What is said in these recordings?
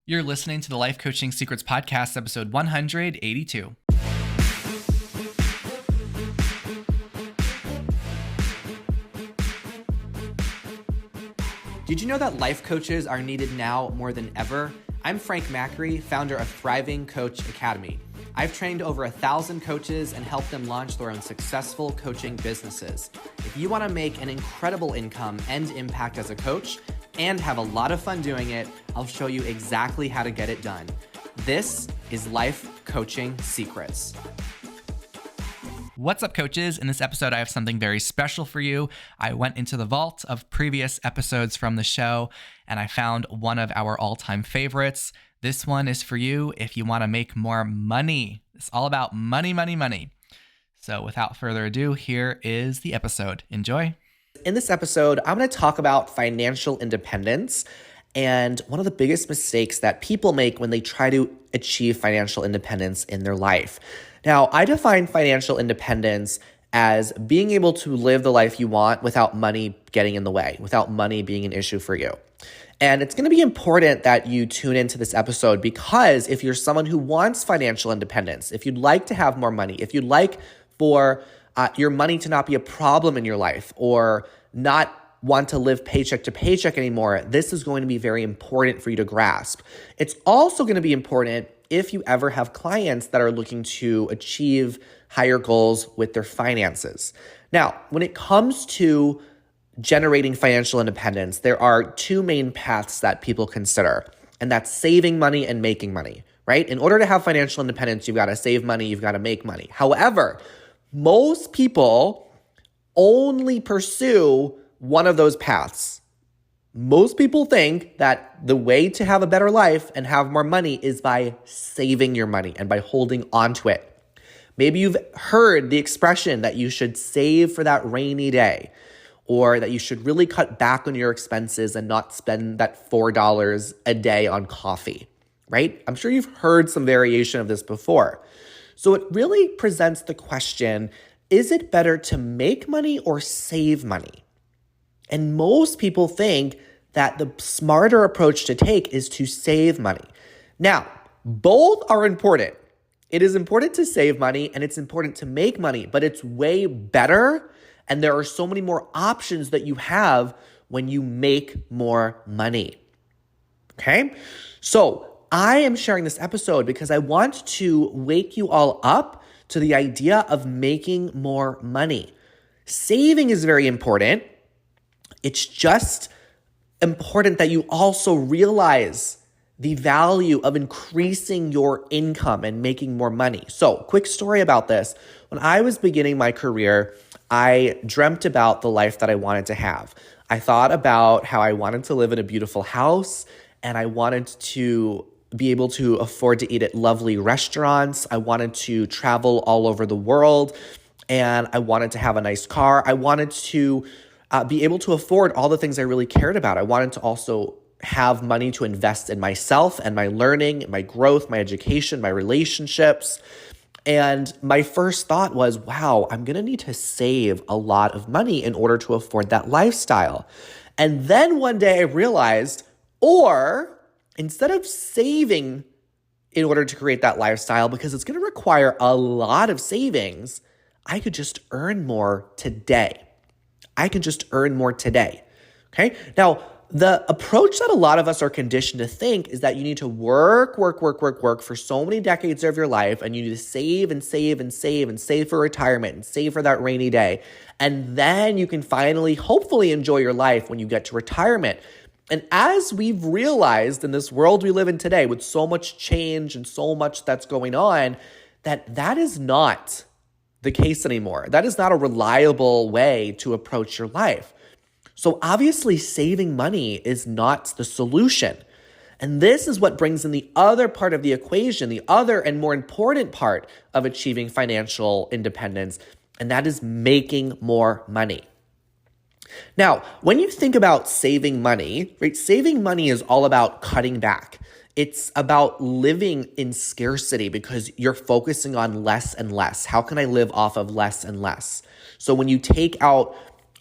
You're listening to the Life Coaching Secrets Podcast, episode 182. Did you know that life coaches are needed now more than ever? I'm Frank Macri, founder of Thriving Coach Academy. I've trained over 1,000 coaches and helped them launch their own successful coaching businesses. If you want to make an incredible income and impact as a coach and have a lot of fun doing it, I'll show you exactly how to get it done. This is Life Coaching Secrets. What's up, coaches? In this episode, I have something very special for you. I went into the vault of previous episodes from the show, and I found one of our all-time favorites. This one is for you if you want to make more money. It's all about money, money, money. So without further ado, here is the episode. Enjoy. In this episode, I'm going to talk about financial independence and one of the biggest mistakes that people make when they try to achieve financial independence in their life. Now, I define financial independence as being able to live the life you want without money getting in the way, without money being an issue for you. And it's going to be important that you tune into this episode because if you're someone who wants financial independence, if you'd like to have more money, if you'd like for your money to not be a problem in your life or not want to live paycheck to paycheck anymore, this is going to be very important for you to grasp. It's also going to be important if you ever have clients that are looking to achieve higher goals with their finances. Now, when it comes to generating financial independence, there are two main paths that people consider, and that's saving money and making money, right? In order to have financial independence, you've got to save money, you've got to make money. However, most people only pursue one of those paths. Most people think that the way to have a better life and have more money is by saving your money and by holding on to it. Maybe you've heard the expression that you should save for that rainy day, or that you should really cut back on your expenses and not spend that $4 a day on coffee, right? I'm sure you've heard some variation of this before. So it really presents the question, is it better to make money or save money? And most people think that the smarter approach to take is to save money. Now, both are important. It is important to save money and it's important to make money, but it's way better. And there are so many more options that you have when you make more money. Okay? So I am sharing this episode because I want to wake you all up to the idea of making more money. Saving is very important. It's just important that you also realize the value of increasing your income and making more money. So, quick story about this. When I was beginning my career, I dreamt about the life that I wanted to have. I thought about how I wanted to live in a beautiful house and I wanted to be able to afford to eat at lovely restaurants. I wanted to travel all over the world and I wanted to have a nice car. I wanted to be able to afford all the things I really cared about. I wanted to also have money to invest in myself and my learning, my growth, my education, my relationships. And my first thought was, wow, I'm going to need to save a lot of money in order to afford that lifestyle. And then one day I realized, or instead of saving in order to create that lifestyle, because it's going to require a lot of savings, I could just earn more today. Okay? Now, the approach that a lot of us are conditioned to think is that you need to work for so many decades of your life, and you need to save and save and save and save for retirement and save for that rainy day. And then you can finally, hopefully, enjoy your life when you get to retirement. And as we've realized in this world we live in today with so much change and so much that's going on, that is not the case anymore. That is not a reliable way to approach your life. So obviously saving money is not the solution. And this is what brings in the other part of the equation, the other and more important part of achieving financial independence, and that is making more money. Now, when you think about saving money, right, saving money is all about cutting back. It's about living in scarcity because you're focusing on less and less. How can I live off of less and less? So when you take out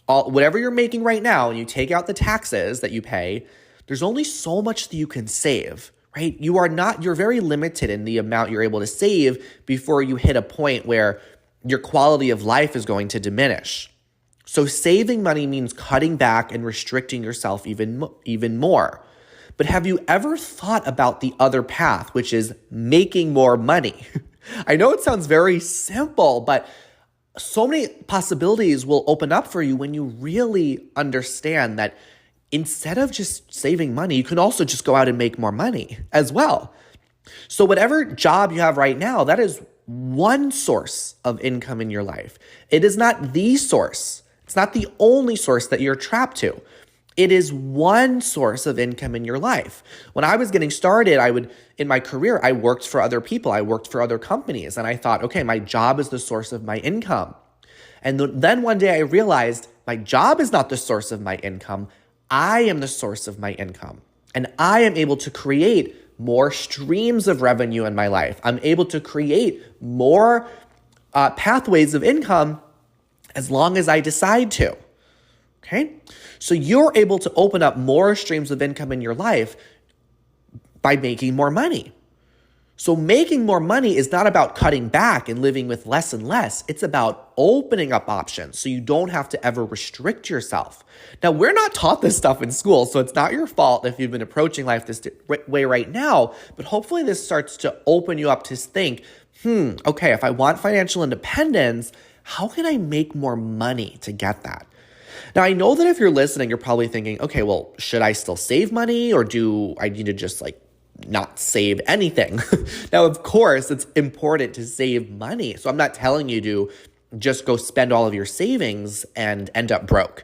whatever you're making right now and you take out the taxes that you pay, there's only so much that you can save, right? You're very limited in the amount you're able to save before you hit a point where your quality of life is going to diminish. So saving money means cutting back and restricting yourself even more. But have you ever thought about the other path, which is making more money? I know it sounds very simple, but so many possibilities will open up for you when you really understand that instead of just saving money, you can also just go out and make more money as well. So whatever job you have right now, that is one source of income in your life. It is not the source. It's not the only source that you're trapped to. It is one source of income in your life. When I was getting started, in my career, I worked for other people. I worked for other companies. And I thought, okay, my job is the source of my income. And then one day I realized my job is not the source of my income. I am the source of my income. And I am able to create more streams of revenue in my life. I'm able to create more pathways of income as long as I decide to. Okay? So you're able to open up more streams of income in your life by making more money. So making more money is not about cutting back and living with less and less. It's about opening up options so you don't have to ever restrict yourself. Now, we're not taught this stuff in school, so it's not your fault if you've been approaching life this way right now, but hopefully this starts to open you up to think, okay, if I want financial independence, how can I make more money to get that? Now, I know that if you're listening, you're probably thinking, okay, well, should I still save money or do I need to just not save anything? Now, of course, it's important to save money. So I'm not telling you to just go spend all of your savings and end up broke.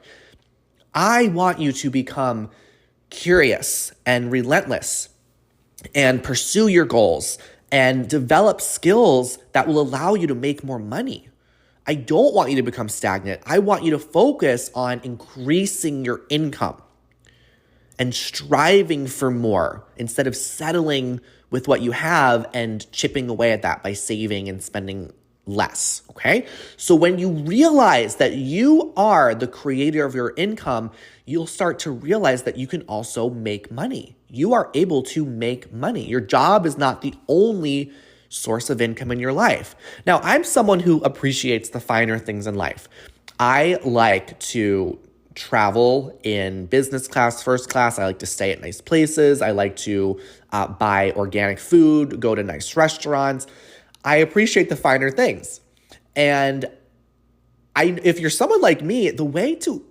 I want you to become curious and relentless and pursue your goals and develop skills that will allow you to make more money. I don't want you to become stagnant. I want you to focus on increasing your income and striving for more instead of settling with what you have and chipping away at that by saving and spending less, okay? So when you realize that you are the creator of your income, you'll start to realize that you can also make money. You are able to make money. Your job is not the only source of income in your life. Now, I'm someone who appreciates the finer things in life. I like to travel in business class, first class. I like to stay at nice places. I like to buy organic food, go to nice restaurants. I appreciate the finer things. And if you're someone like me, the way to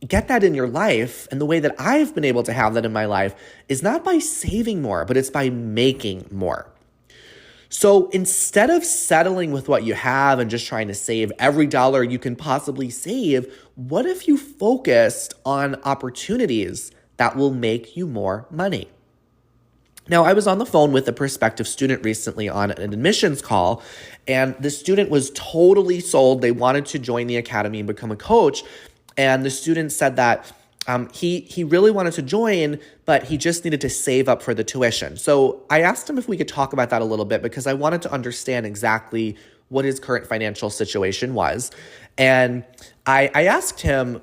get that in your life and the way that I've been able to have that in my life is not by saving more, but it's by making more. So instead of settling with what you have and just trying to save every dollar you can possibly save, what if you focused on opportunities that will make you more money? Now, I was on the phone with a prospective student recently on an admissions call, and the student was totally sold. They wanted to join the academy and become a coach. And the student said that he really wanted to join, but he just needed to save up for the tuition. So I asked him if we could talk about that a little bit because I wanted to understand exactly what his current financial situation was. And I asked him,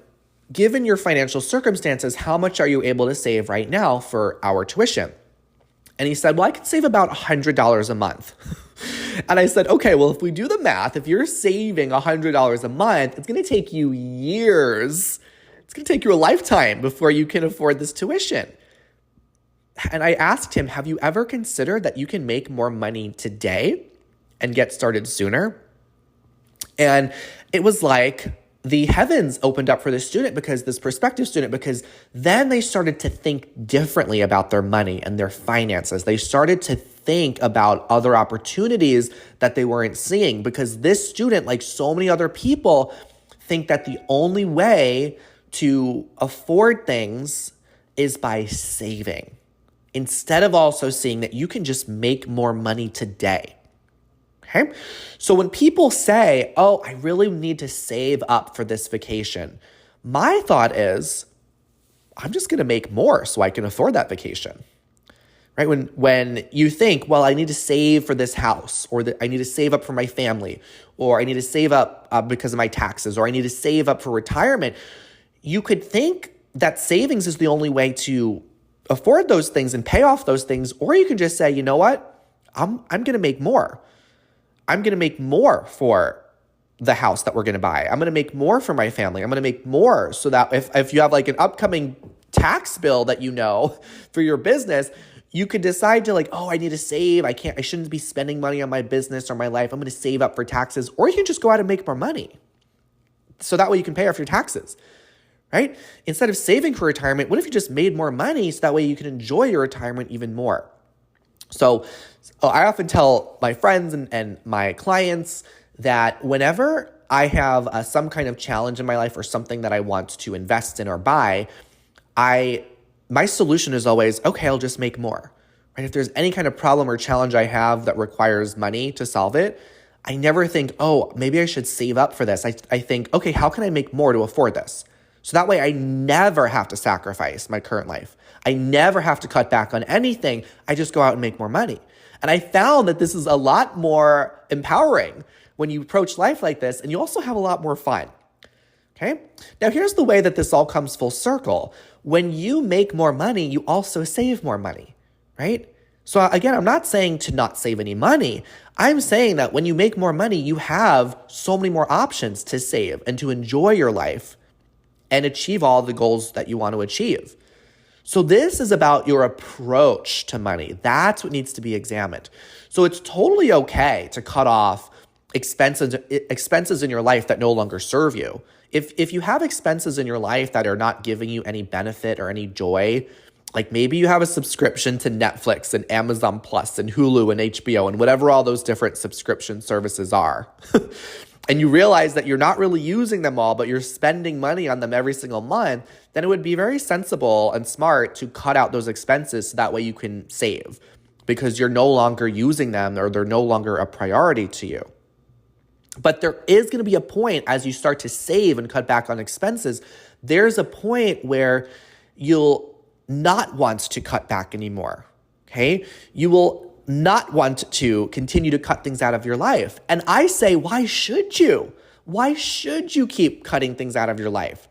given your financial circumstances, how much are you able to save right now for our tuition? And he said, well, I can save about $100 a month. And I said, okay, well, if we do the math, if you're saving $100 a month, it's going to take you years. It's going to take you a lifetime before you can afford this tuition. And I asked him, have you ever considered that you can make more money today and get started sooner? And it was like the heavens opened up for this prospective student, because then they started to think differently about their money and their finances. They started to think about other opportunities that they weren't seeing, because this student, like so many other people, think that the only way to afford things is by saving, instead of also seeing that you can just make more money today. Okay? So when people say, oh, I really need to save up for this vacation, my thought is, I'm just going to make more so I can afford that vacation. Right? When you think, well, I need to save for this house, or I need to save up for my family, or I need to save up because of my taxes, or I need to save up for retirement, you could think that savings is the only way to afford those things and pay off those things, or you can just say, you know what, I'm going to make more. I'm going to make more for the house that we're going to buy. I'm going to make more for my family. I'm going to make more so that if you have like an upcoming tax bill that you know for your business, you could decide to like, oh, I need to save. I shouldn't be spending money on my business or my life. I'm going to save up for taxes. Or you can just go out and make more money. So that way you can pay off your taxes, right? Instead of saving for retirement, what if you just made more money so that way you can enjoy your retirement even more? So I often tell my friends and my clients that whenever I have some kind of challenge in my life or something that I want to invest in or buy, my solution is always, okay, I'll just make more. Right? If there's any kind of problem or challenge I have that requires money to solve it, I never think, oh, maybe I should save up for this. I think, okay, how can I make more to afford this? So that way I never have to sacrifice my current life. I never have to cut back on anything. I just go out and make more money. And I found that this is a lot more empowering when you approach life like this, and you also have a lot more fun. Okay? Now here's the way that this all comes full circle. When you make more money, you also save more money, right? So again, I'm not saying to not save any money. I'm saying that when you make more money, you have so many more options to save and to enjoy your life and achieve all the goals that you want to achieve. So this is about your approach to money. That's what needs to be examined. So it's totally okay to cut off expenses in your life that no longer serve you. If you have expenses in your life that are not giving you any benefit or any joy, like maybe you have a subscription to Netflix and Amazon Plus and Hulu and HBO and whatever all those different subscription services are, and you realize that you're not really using them all, but you're spending money on them every single month, then it would be very sensible and smart to cut out those expenses so that way you can save because you're no longer using them or they're no longer a priority to you. But there is going to be a point as you start to save and cut back on expenses, there's a point where you'll not want to cut back anymore, okay? You will not want to continue to cut things out of your life. And I say, why should you? Why should you keep cutting things out of your life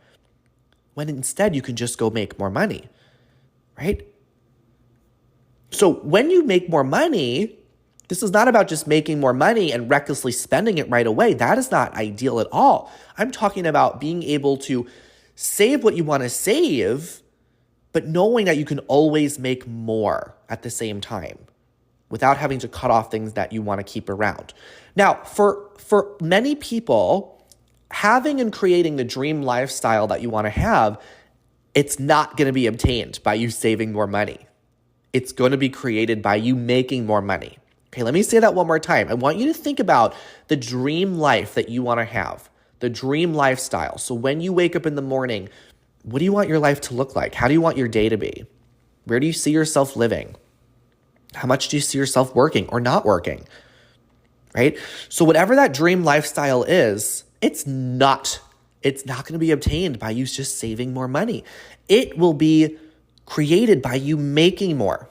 when instead you can just go make more money, right? So when you make more money, this is not about just making more money and recklessly spending it right away. That is not ideal at all. I'm talking about being able to save what you want to save, but knowing that you can always make more at the same time without having to cut off things that you want to keep around. Now, for many people, having and creating the dream lifestyle that you want to have, it's not going to be obtained by you saving more money. It's going to be created by you making more money. Okay, let me say that one more time. I want you to think about the dream life that you want to have, the dream lifestyle. So when you wake up in the morning, what do you want your life to look like? How do you want your day to be? Where do you see yourself living? How much do you see yourself working or not working? Right? So whatever that dream lifestyle is, it's not going to be obtained by you just saving more money. It will be created by you making more.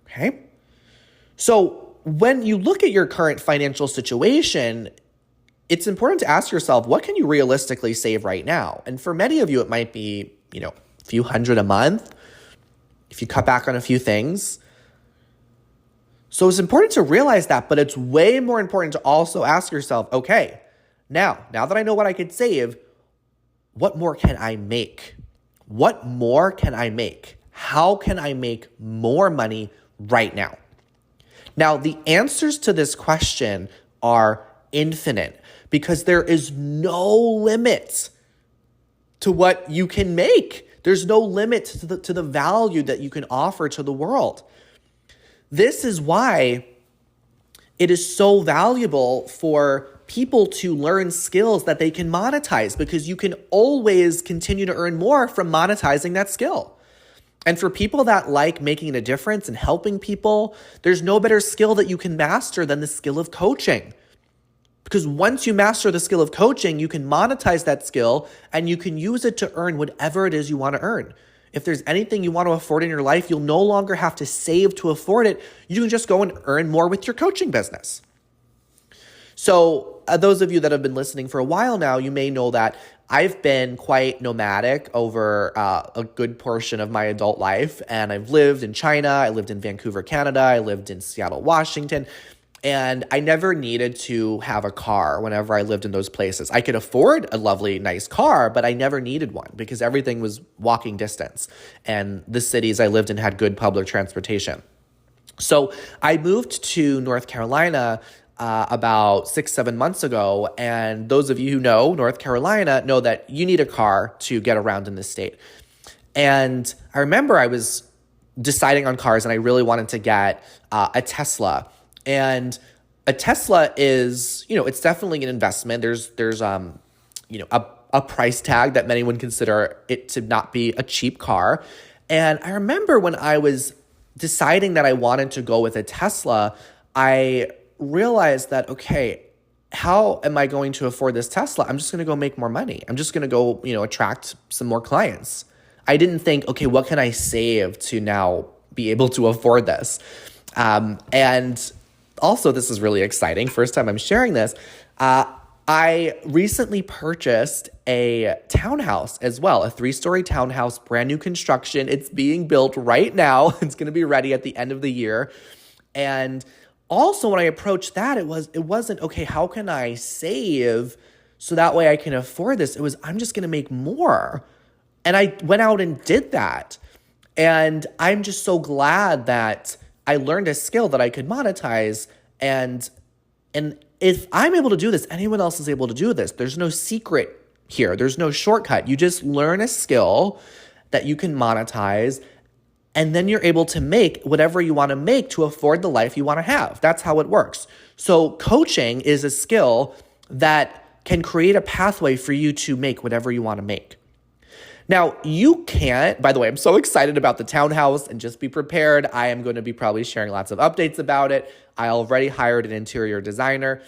Okay? So when you look at your current financial situation, it's important to ask yourself, what can you realistically save right now? And for many of you, it might be, a few hundred a month if you cut back on a few things. So it's important to realize that, but it's way more important to also ask yourself, okay, now that I know what I could save, what more can I make? What more can I make? How can I make more money right now? Now, the answers to this question are infinite because there is no limit to what you can make. There's no limit to the value that you can offer to the world. This is why it is so valuable for people to learn skills that they can monetize because you can always continue to earn more from monetizing that skill. And for people that like making a difference and helping people, there's no better skill that you can master than the skill of coaching. Because once you master the skill of coaching, you can monetize that skill and you can use it to earn whatever it is you want to earn. If there's anything you want to afford in your life, you'll no longer have to save to afford it. You can just go and earn more with your coaching business. So those of you that have been listening for a while now, you may know that I've been quite nomadic over a good portion of my adult life. And I've lived in China, I lived in Vancouver, Canada, I lived in Seattle, Washington. And I never needed to have a car whenever I lived in those places. I could afford a lovely, nice car, but I never needed one because everything was walking distance. And the cities I lived in had good public transportation. So I moved to North Carolina about 6-7 months ago. And those of you who know North Carolina know that you need a car to get around in this state. And I remember I was deciding on cars and I really wanted to get a Tesla. And a Tesla is, it's definitely an investment. There's a price tag that many would consider it to not be a cheap car. And I remember when I was deciding that I wanted to go with a Tesla, I realized that, okay, how am I going to afford this Tesla? I'm just going to go make more money. I'm just going to go, attract some more clients. I didn't think, okay, what can I save to now be able to afford this? And also, this is really exciting. First time I'm sharing this. I recently purchased a townhouse as well, a 3-story townhouse, brand new construction. It's being built right now. It's going to be ready at the end of the year. And also when I approached that, it wasn't, okay, how can I save so that way I can afford this? It was, I'm just going to make more. And I went out and did that. And I'm just so glad that I learned a skill that I could monetize. And if I'm able to do this, anyone else is able to do this. There's no secret here. There's no shortcut. You just learn a skill that you can monetize, and then you're able to make whatever you want to make to afford the life you want to have. That's how it works. So coaching is a skill that can create a pathway for you to make whatever you want to make. Now, you can't, by the way, I'm so excited about the townhouse, and just be prepared. I am going to be probably sharing lots of updates about it. I already hired an interior designer.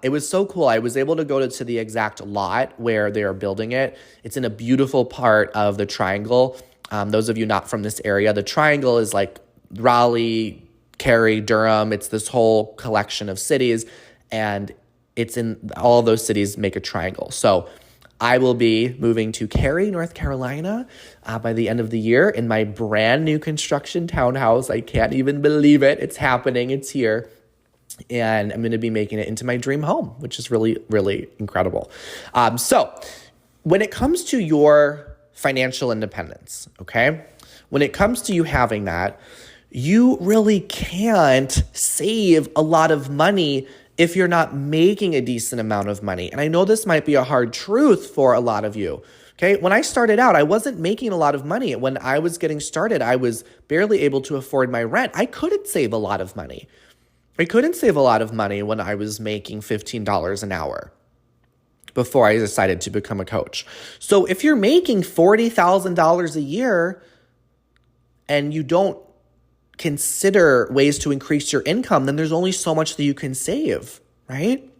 It was so cool. I was able to go to the exact lot where they are building it. It's in a beautiful part of the Triangle. Those of you not from this area, the Triangle is like Raleigh, Cary, Durham. It's this whole collection of cities, and it's in all of those cities make a triangle. So I will be moving to Cary, North Carolina by the end of the year in my brand new construction townhouse. I can't even believe it. It's happening. It's here. And I'm going to be making it into my dream home, which is really, really incredible. So when it comes to your financial independence, okay, when it comes to you having that, you really can't save a lot of money if you're not making a decent amount of money. And I know this might be a hard truth for a lot of you. Okay, when I started out, I wasn't making a lot of money. When I was getting started, I was barely able to afford my rent. I couldn't save a lot of money. I couldn't save a lot of money when I was making $15 an hour before I decided to become a coach. So if you're making $40,000 a year and you don't consider ways to increase your income, then there's only so much that you can save, right?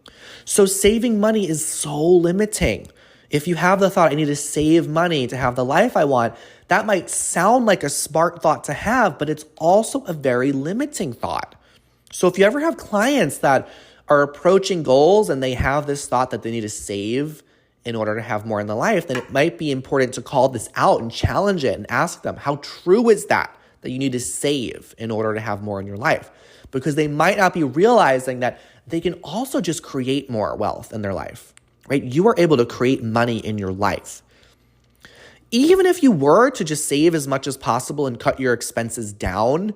So saving money is so limiting. If you have the thought, I need to save money to have the life I want, that might sound like a smart thought to have, but it's also a very limiting thought. So if you ever have clients that are approaching goals and they have this thought that they need to save in order to have more in their life, then it might be important to call this out and challenge it and ask them, how true is that you need to save in order to have more in your life? Because they might not be realizing that they can also just create more wealth in their life, right? You are able to create money in your life. Even if you were to just save as much as possible and cut your expenses down,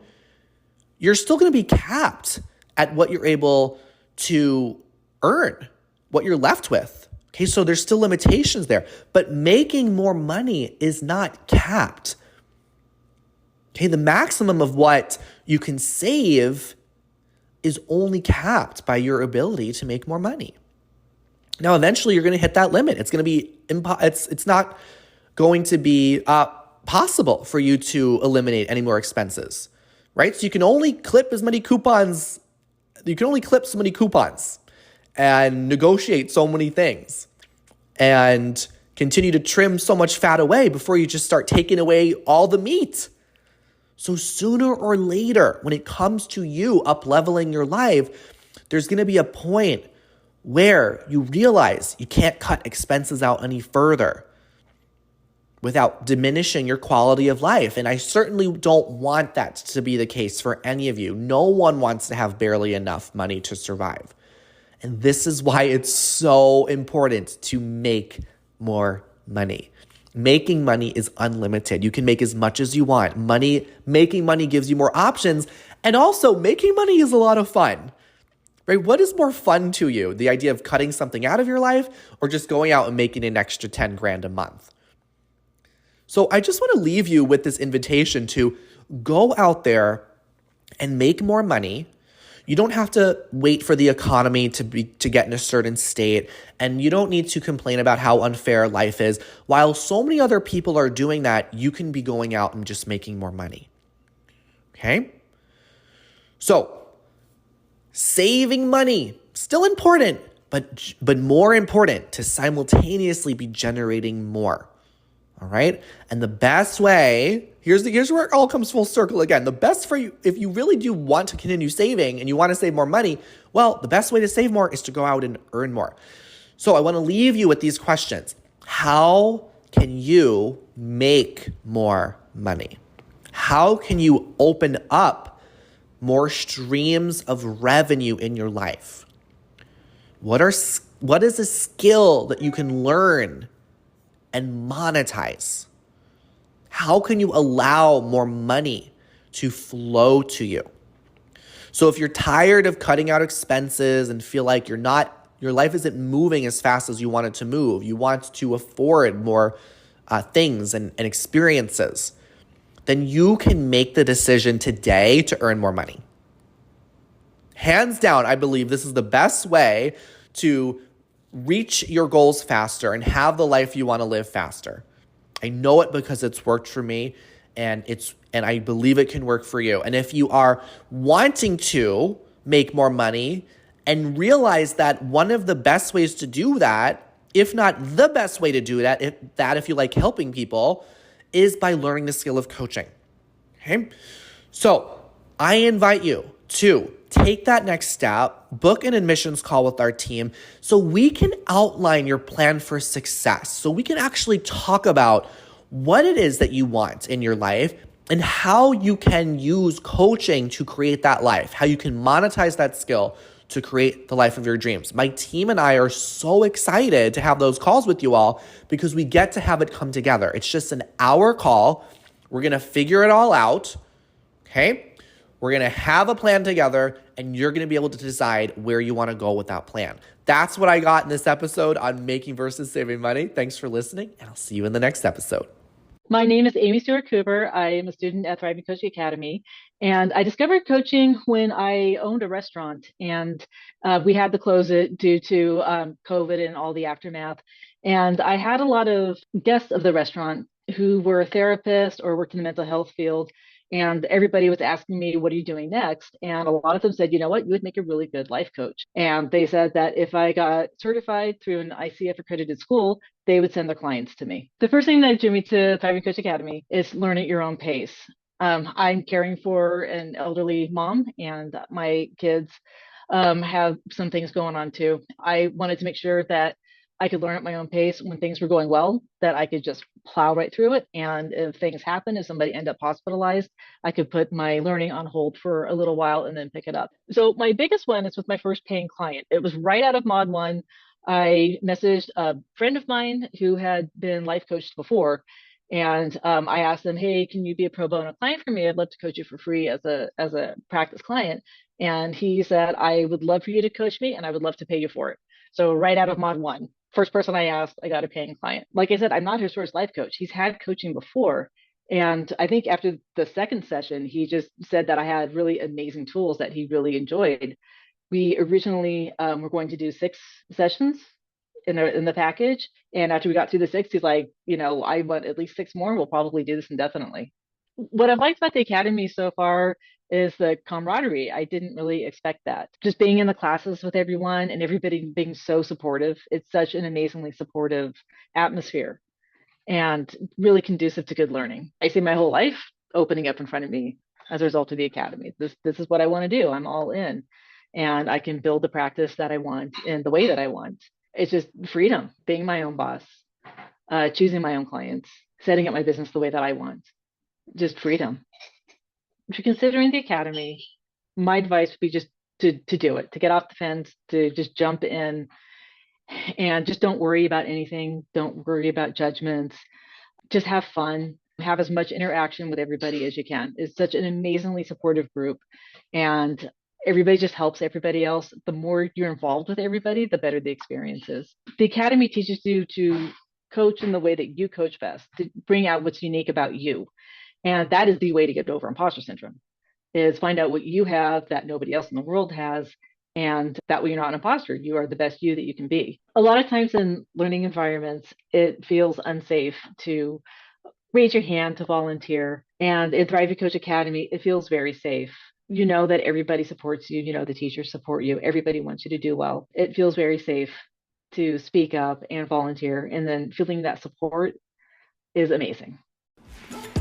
you're still going to be capped at what you're able to earn, what you're left with. Okay, so there's still limitations there, but making more money is not capped. Okay, the maximum of what you can save is only capped by your ability to make more money. Now, eventually you're going to hit that limit. It's going to be it's not going to be possible for you to eliminate any more expenses, right? So you can only clip as many coupons. You can only clip so many coupons and negotiate so many things and continue to trim so much fat away before you just start taking away all the meat. So sooner or later, when it comes to you up-leveling your life, there's going to be a point where you realize you can't cut expenses out any further without diminishing your quality of life. And I certainly don't want that to be the case for any of you. No one wants to have barely enough money to survive. And this is why it's so important to make more money. Making money is unlimited. You can make as much as you want. Making money gives you more options. And also, making money is a lot of fun. Right? What is more fun to you? The idea of cutting something out of your life or just going out and making an extra 10 grand a month? So I just want to leave you with this invitation to go out there and make more money. You don't have to wait for the economy to get in a certain state, and you don't need to complain about how unfair life is. While so many other people are doing that, you can be going out and just making more money. Okay? So, saving money, still important, but more important to simultaneously be generating more. All right. And the best way, here's where it all comes full circle again. The best for you, if you really do want to continue saving and you want to save more money, well, the best way to save more is to go out and earn more. So I want to leave you with these questions. How can you make more money? How can you open up more streams of revenue in your life? What is a skill that you can learn and monetize? How can you allow more money to flow to you? So if you're tired of cutting out expenses and feel like your life isn't moving as fast as you want it to move, you want to afford more things and experiences, then you can make the decision today to earn more money. Hands down, I believe this is the best way to reach your goals faster and have the life you want to live faster. I know it because it's worked for me, and I believe it can work for you. And if you are wanting to make more money and realize that one of the best ways to do that, if not the best way to do that, if you like helping people, is by learning the skill of coaching. Okay? So I invite you to take that next step, book an admissions call with our team so we can outline your plan for success. So we can actually talk about what it is that you want in your life and how you can use coaching to create that life, how you can monetize that skill to create the life of your dreams. My team and I are so excited to have those calls with you all because we get to have it come together. It's just an hour call. We're going to figure it all out, okay? We're going to have a plan together, and you're going to be able to decide where you want to go with that plan. That's what I got in this episode on making versus saving money. Thanks for listening, and I'll see you in the next episode. My name is Amy Stewart Cooper. I am a student at Thriving Coaching Academy, and I discovered coaching when I owned a restaurant, and we had to close it due to COVID and all the aftermath. And I had a lot of guests of the restaurant who were therapists or worked in the mental health field, and everybody was asking me, "What are you doing next?" And a lot of them said, "You know what? You would make a really good life coach." And they said that if I got certified through an ICF accredited school, they would send their clients to me. The first thing that drew me to Thriving Coach Academy is learn at your own pace. I'm caring for an elderly mom, and my kids have some things going on too. I wanted to make sure that I could learn at my own pace when things were going well, that I could just plow right through it. And if things happen, if somebody ended up hospitalized, I could put my learning on hold for a little while and then pick it up. So my biggest one is with my first paying client. It was right out of Mod 1. I messaged a friend of mine who had been life coached before. And I asked them, "Hey, can you be a pro bono client for me? I'd love to coach you for free as a practice client." And he said, "I would love for you to coach me, and I would love to pay you for it." So right out of Mod 1. First person I asked, I got a paying client. Like I said, I'm not his first life coach. He's had coaching before. And I think after the second session, he just said that I had really amazing tools that he really enjoyed. We originally were going to do 6 sessions in the package. And after we got through the 6, he's like, I want at least 6 more. We'll probably do this indefinitely. What I've liked about the Academy so far is the camaraderie. I didn't really expect that. Just being in the classes with everyone and everybody being so supportive. It's such an amazingly supportive atmosphere and really conducive to good learning. I see my whole life opening up in front of me as a result of the Academy. This is what I want to do. I'm all in. and I can build the practice that I want in the way that I want. It's just freedom, being my own boss, choosing my own clients, setting up my business the way that I want. Just freedom. If you're considering the academy, my advice would be just to do it, to get off the fence, to just jump in, and just don't worry about anything. Don't worry about judgments. Just have fun. Have as much interaction with everybody as you can. It's such an amazingly supportive group, and everybody just helps everybody else. The more you're involved with everybody, the better the experience is. The academy teaches you to coach in the way that you coach best, to bring out what's unique about you. And that is the way to get over imposter syndrome, is find out what you have that nobody else in the world has. And that way you're not an imposter. You are the best you that you can be. A lot of times in learning environments, it feels unsafe to raise your hand to volunteer. And in Thrive Coach Academy, it feels very safe. You know that everybody supports you. You know the teachers support you. Everybody wants you to do well. It feels very safe to speak up and volunteer. And then feeling that support is amazing.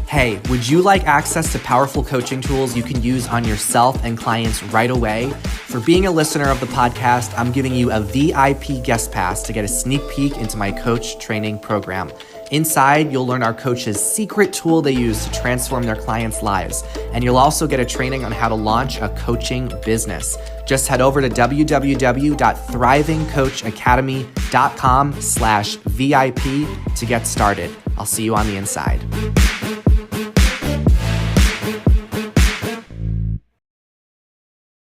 Hey, would you like access to powerful coaching tools you can use on yourself and clients right away? For being a listener of the podcast, I'm giving you a VIP guest pass to get a sneak peek into my coach training program. Inside, you'll learn our coaches' secret tool they use to transform their clients' lives. And you'll also get a training on how to launch a coaching business. Just head over to www.thrivingcoachacademy.com/VIP to get started. I'll see you on the inside.